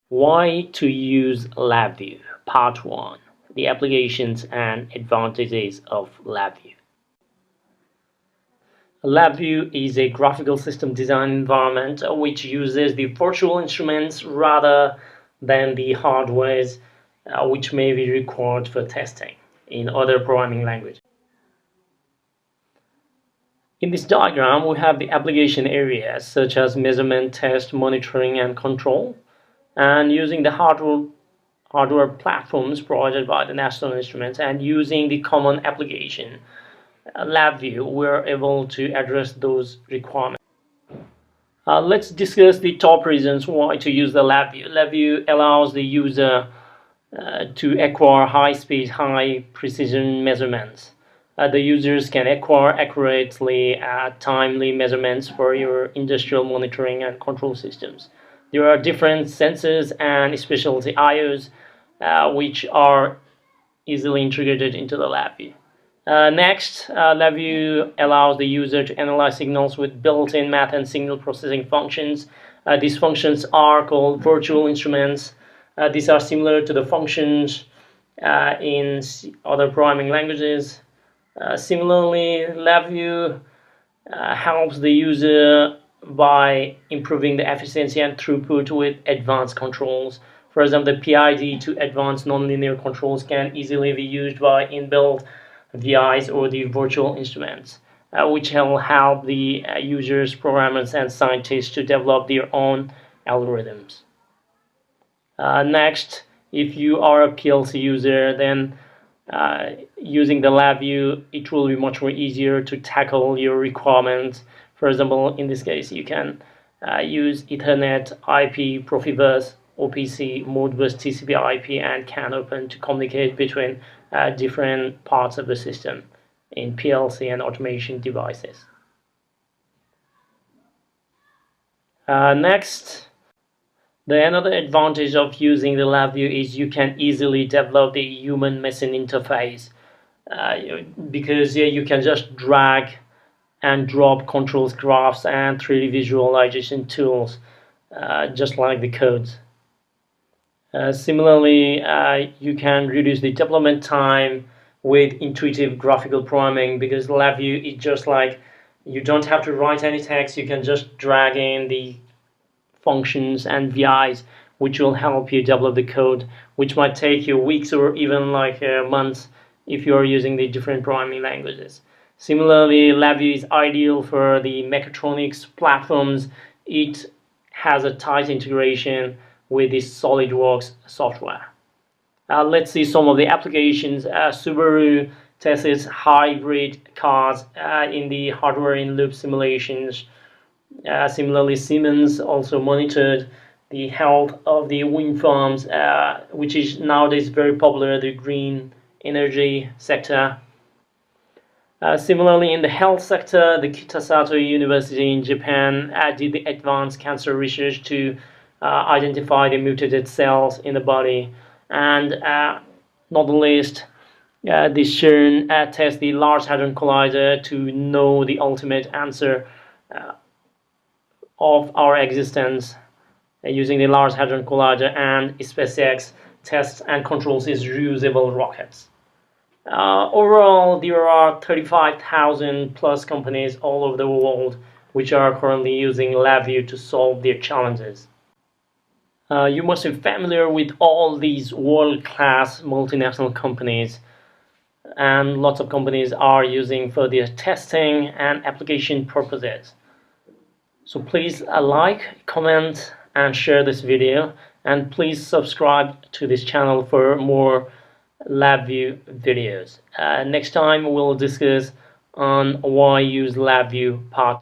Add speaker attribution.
Speaker 1: Why to use Labview? Part 1. The applications and advantages of Labview. Labview is a graphical system design environment which uses the virtual instruments rather than the hardwares which may be required for testing in other programming languages. In this diagram, we have the application areas such as measurement, test, monitoring, and control. And using the hardware platforms provided by the National Instruments and using the common application Labview, we're able to address those requirements. Let's discuss the top reasons why to use the Labview. Labview allows the user to acquire high-speed, high-precision measurements. The users can acquire accurately timely measurements for your industrial monitoring and control systems. There are different sensors and specialty IOs which are easily integrated into the Labview. Next, Labview allows the user to analyze signals with built-in math and signal processing functions. These functions are called virtual instruments. These are similar to the functions in other programming languages. Similarly, Labview helps the user by improving the efficiency and throughput with advanced controls. For example, the PID to advanced nonlinear controls can easily be used by inbuilt VIs or the virtual instruments, which will help the users, programmers, and scientists to develop their own algorithms. Next, if you are a PLC user, then using the Labview, it will be much more easier to tackle your requirements. For example, in this case, you can use Ethernet, IP, Profibus, OPC, Modbus, TCP/IP, and CAN open to communicate between different parts of the system in PLC and automation devices. Next, another advantage of using the Labview is you can easily develop the human-machine interface because you can just drag and drop controls graphs and 3D visualization tools just like the codes. Similarly, you can reduce the development time with Intuitive Graphical Programming because Labview is just like you don't have to write any text, you can just drag in the functions and VIs which will help you develop the code, which might take you weeks or even like months if you are using the different programming languages. Similarly, Labview is ideal for the mechatronics platforms. It has a tight integration with the SolidWorks software. Let's see some of the applications. Subaru tests its hybrid cars in the hardware-in-loop simulations. Similarly, Siemens also monitored the health of the wind farms, which is nowadays very popular, the green energy sector. Similarly, in the health sector, the Kitasato University in Japan did the advanced cancer research to identify the mutated cells in the body. And not the least, the CERN test the Large Hadron Collider to know the ultimate answer of our existence using the Large Hadron Collider, and SpaceX tests and controls its reusable rockets. Overall, there are 35,000 plus companies all over the world which are currently using Labview to solve their challenges. You must be familiar with all these world-class multinational companies, and lots of companies are using for their testing and application purposes. So please like, comment, and share this video, and please subscribe to this channel for more Labview videos. Next time we'll discuss on why use Labview part